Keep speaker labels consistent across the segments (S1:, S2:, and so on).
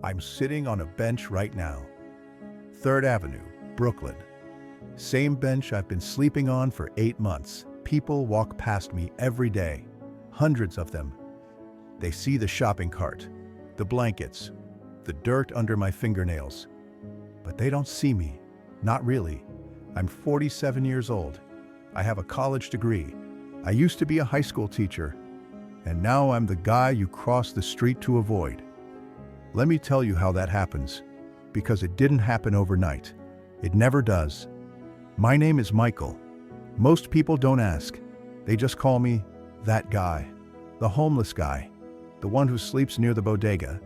S1: I'm sitting on a bench right now. 3rd Avenue, Brooklyn. Same bench I've been sleeping on for 8 months. People walk past me every day. Hundreds of them. They see the shopping cart, the blankets, the dirt under my fingernails. But they don't see me. Not really. I'm 47 years old. I have a college degree. I used to be a high school teacher. And now I'm the guy you cross the street to avoid. Let me tell you how that happens. Because it didn't happen overnight. It never does. My name is Michael. Most people don't ask. They just call me that guy. The homeless guy. The one who sleeps near the bodega.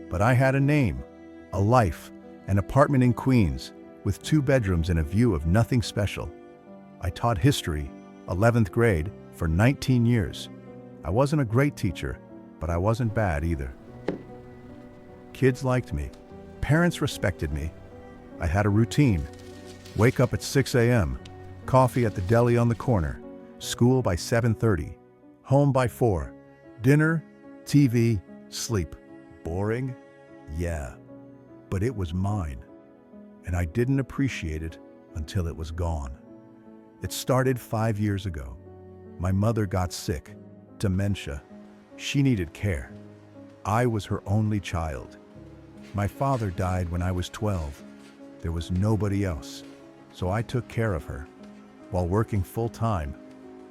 S1: But I had a name, a life, an apartment in Queens with 2 bedrooms and a view of nothing special. I taught history, 11th grade, for 19 years. I wasn't a great teacher, but I wasn't bad either. Kids liked me. Parents respected me. I had a routine. Wake up at 6 a.m., coffee at the deli on the corner, school by 7:30, home by 4, dinner, TV, sleep. Boring? Yeah. But it was mine. And I didn't appreciate it until it was gone. It started 5 years ago. My mother got sick, dementia. She needed care. I was her only child. My father died when I was 12. There was nobody else, so I took care of her, while working full-time,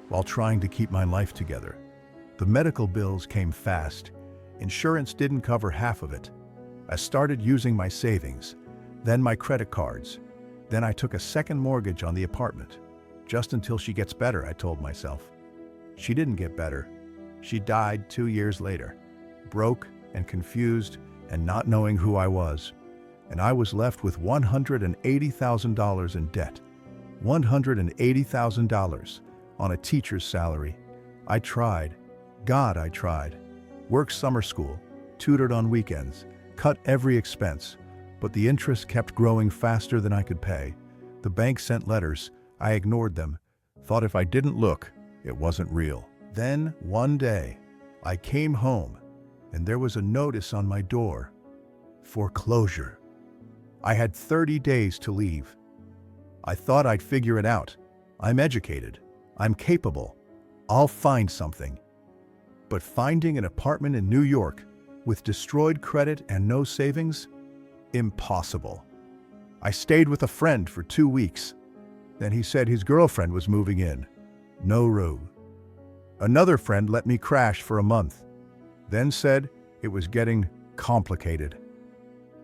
S1: while trying to keep my life together. The medical bills came fast. Insurance didn't cover half of it. I started using my savings, then my credit cards. Then I took a second mortgage on the apartment. Just until she gets better, I told myself. She didn't get better. She died 2 years later, broke and confused and not knowing who I was. And I was left with $180,000 in debt. $180,000 on a teacher's salary. I tried. God, I tried. Worked summer school, tutored on weekends, cut every expense, but the interest kept growing faster than I could pay. The bank sent letters. I ignored them, thought if I didn't look, it wasn't real. Then, one day, I came home, and there was a notice on my door. Foreclosure. I had 30 days to leave. I thought I'd figure it out. I'm educated. I'm capable. I'll find something. But finding an apartment in New York with destroyed credit and no savings? Impossible. I stayed with a friend for 2 weeks. Then he said his girlfriend was moving in. No room. Another friend let me crash for a month. Then said it was getting complicated.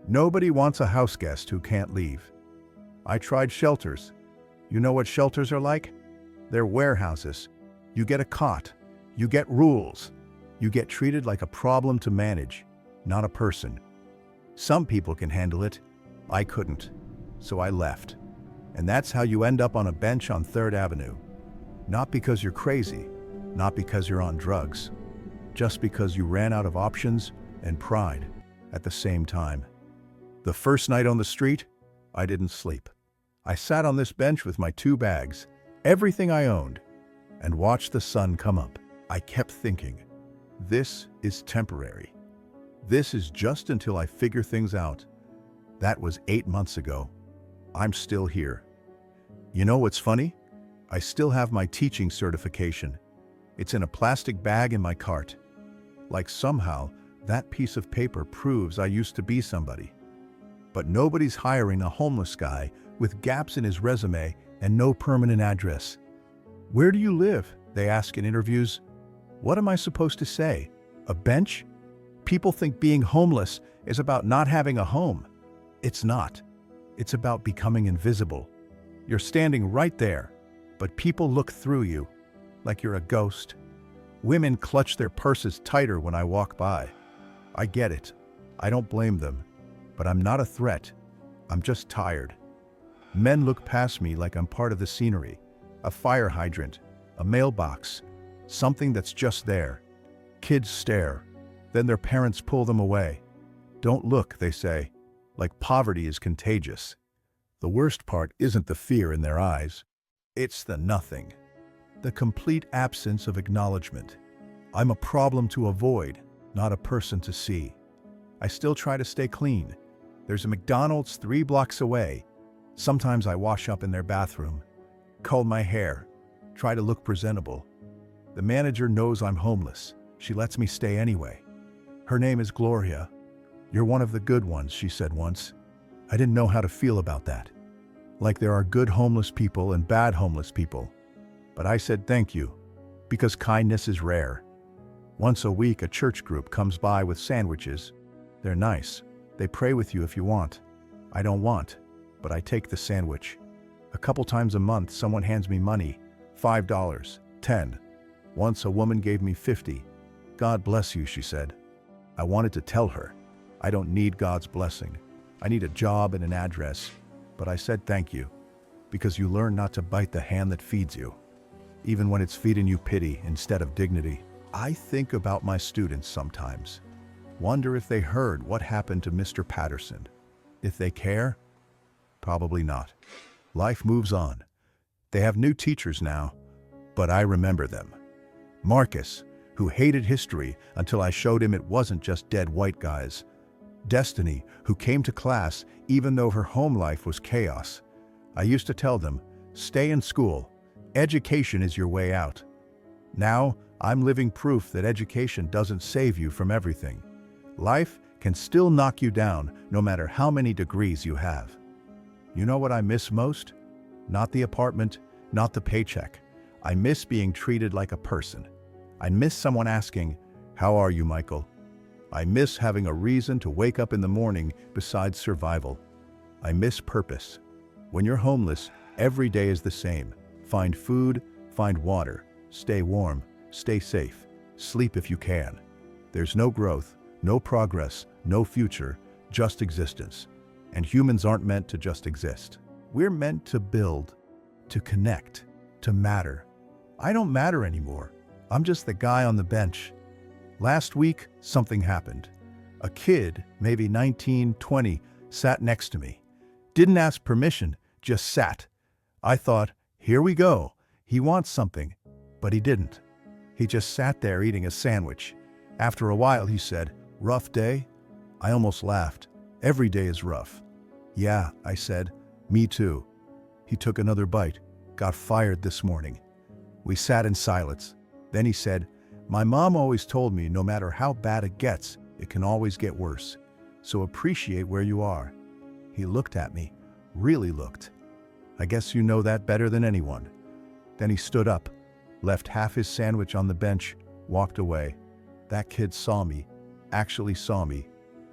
S1: Nobody wants a house guest who can't leave. I tried shelters. You know what shelters are like? They're warehouses. You get a cot. You get rules. You get treated like a problem to manage, not a person. Some people can handle it. I couldn't. So I left. And that's how you end up on a bench on 3rd Avenue. Not because you're crazy, not because you're on drugs, just because you ran out of options and pride at the same time. The first night on the street, I didn't sleep. I sat on this bench with my 2 bags, everything I owned, and watched the sun come up. I kept thinking, this is temporary. This is just until I figure things out. That was 8 months ago. I'm still here. You know what's funny? I still have my teaching certification. It's in a plastic bag in my cart. Like somehow, that piece of paper proves I used to be somebody. But nobody's hiring a homeless guy with gaps in his resume and no permanent address. Where do you live? They ask in interviews. What am I supposed to say? A bench? People think being homeless is about not having a home. It's not. It's about becoming invisible. You're standing right there, but people look through you like you're a ghost. Women clutch their purses tighter when I walk by. I get it. I don't blame them. But I'm not a threat. I'm just tired. Men look past me like I'm part of the scenery. A fire hydrant, a mailbox, something that's just there. Kids stare. Then their parents pull them away. Don't look, they say, like poverty is contagious. The worst part isn't the fear in their eyes. It's the nothing. The complete absence of acknowledgement. I'm a problem to avoid, not a person to see. I still try to stay clean. There's a McDonald's 3 blocks away. Sometimes I wash up in their bathroom, comb my hair, try to look presentable. The manager knows I'm homeless. She lets me stay anyway. Her name is Gloria. "You're one of the good ones," she said once. I didn't know how to feel about that. Like there are good homeless people and bad homeless people. But I said thank you, because kindness is rare. Once a week, a church group comes by with sandwiches. They're nice. They pray with you if you want. I don't want, but I take the sandwich. A couple times a month, someone hands me money. $5, $10. Once a woman gave me $50. "God bless you," she said. I wanted to tell her, I don't need God's blessing. I need a job and an address. But I said thank you, because you learn not to bite the hand that feeds you, even when it's feeding you pity instead of dignity. I think about my students sometimes. Wonder if they heard what happened to Mr. Patterson. If they care? Probably not. Life moves on. They have new teachers now, but I remember them. Marcus, who hated history until I showed him it wasn't just dead white guys. Destiny, who came to class even though her home life was chaos. I used to tell them, stay in school. Education is your way out. Now, I'm living proof that education doesn't save you from everything. Life can still knock you down no matter how many degrees you have. You know what I miss most? Not the apartment, not the paycheck. I miss being treated like a person. I miss someone asking, "How are you, Michael?" I miss having a reason to wake up in the morning besides survival. I miss purpose. When you're homeless, every day is the same. Find food, find water, stay warm, stay safe, sleep if you can. There's no growth, no progress, no future, just existence. And humans aren't meant to just exist. We're meant to build, to connect, to matter. I don't matter anymore. I'm just the guy on the bench. Last week, something happened. A kid, maybe 19, 20, sat next to me. Didn't ask permission, just sat. I thought, here we go. He wants something, but he didn't. He just sat there eating a sandwich. After a while, he said, "Rough day?" I almost laughed. Every day is rough. "Yeah," I said. "Me too." He took another bite. "Got fired this morning." We sat in silence. Then he said, "My mom always told me no matter how bad it gets, it can always get worse. So appreciate where you are." He looked at me, really looked. I guess you know that better than anyone. Then he stood up, left half his sandwich on the bench, walked away. That kid saw me, actually saw me.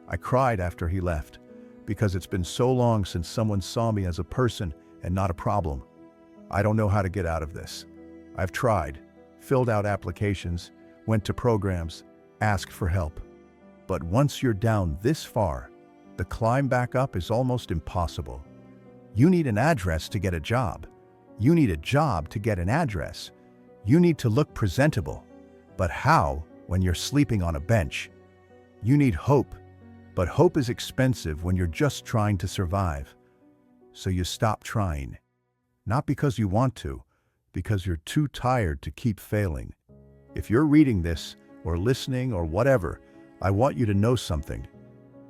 S1: I cried after he left, because it's been so long since someone saw me as a person and not a problem. I don't know how to get out of this. I've tried, filled out applications, went to programs, asked for help. But once you're down this far, the climb back up is almost impossible. You need an address to get a job. You need a job to get an address. You need to look presentable. But how when you're sleeping on a bench? You need hope. But hope is expensive when you're just trying to survive. So you stop trying. Not because you want to, because you're too tired to keep failing. If you're reading this, or listening, or whatever, I want you to know something.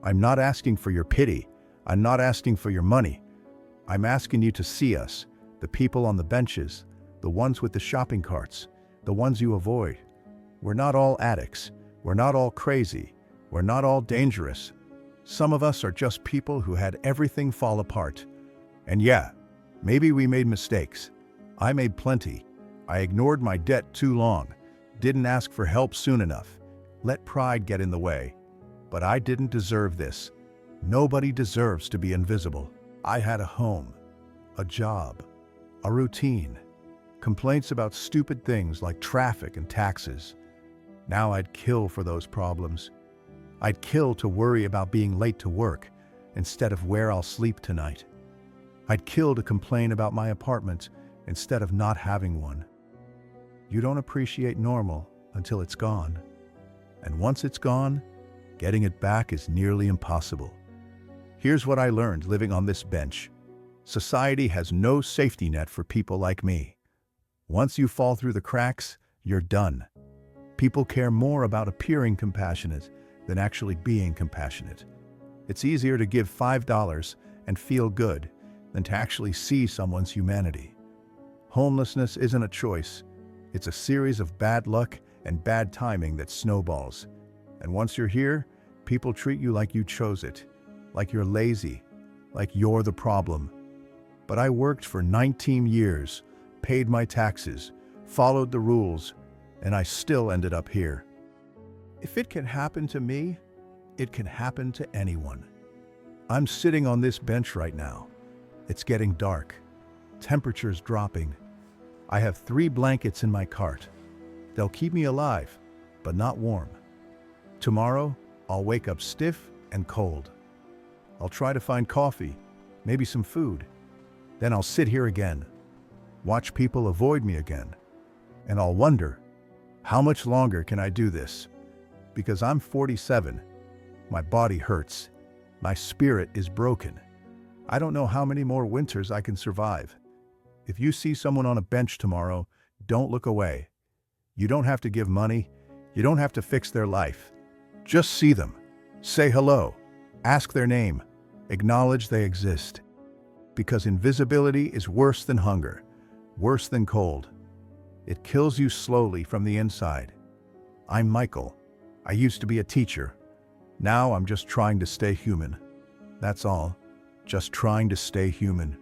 S1: I'm not asking for your pity. I'm not asking for your money. I'm asking you to see us, the people on the benches, the ones with the shopping carts, the ones you avoid. We're not all addicts. We're not all crazy. We're not all dangerous. Some of us are just people who had everything fall apart. And yeah, maybe we made mistakes. I made plenty. I ignored my debt too long. Didn't ask for help soon enough. Let pride get in the way. But I didn't deserve this. Nobody deserves to be invisible. I had a home, a job, a routine, complaints about stupid things like traffic and taxes. Now I'd kill for those problems. I'd kill to worry about being late to work instead of where I'll sleep tonight. I'd kill to complain about my apartment instead of not having one. You don't appreciate normal until it's gone. And once it's gone, getting it back is nearly impossible. Here's what I learned living on this bench. Society has no safety net for people like me. Once you fall through the cracks, you're done. People care more about appearing compassionate than actually being compassionate. It's easier to give $5 and feel good than to actually see someone's humanity. Homelessness isn't a choice. It's a series of bad luck and bad timing that snowballs. And once you're here, people treat you like you chose it, like you're lazy, like you're the problem. But I worked for 19 years, paid my taxes, followed the rules, and I still ended up here. If it can happen to me, it can happen to anyone. I'm sitting on this bench right now. It's getting dark. Temperature's dropping. I have 3 blankets in my cart. They'll keep me alive, but not warm. Tomorrow, I'll wake up stiff and cold. I'll try to find coffee, maybe some food. Then I'll sit here again, watch people avoid me again, and I'll wonder, how much longer can I do this? Because I'm 47, my body hurts, my spirit is broken. I don't know how many more winters I can survive. If you see someone on a bench tomorrow, don't look away. You don't have to give money, you don't have to fix their life. Just see them, say hello, ask their name, acknowledge they exist. Because invisibility is worse than hunger, worse than cold. It kills you slowly from the inside. I'm Michael. I used to be a teacher. Now I'm just trying to stay human. That's all. Just trying to stay human.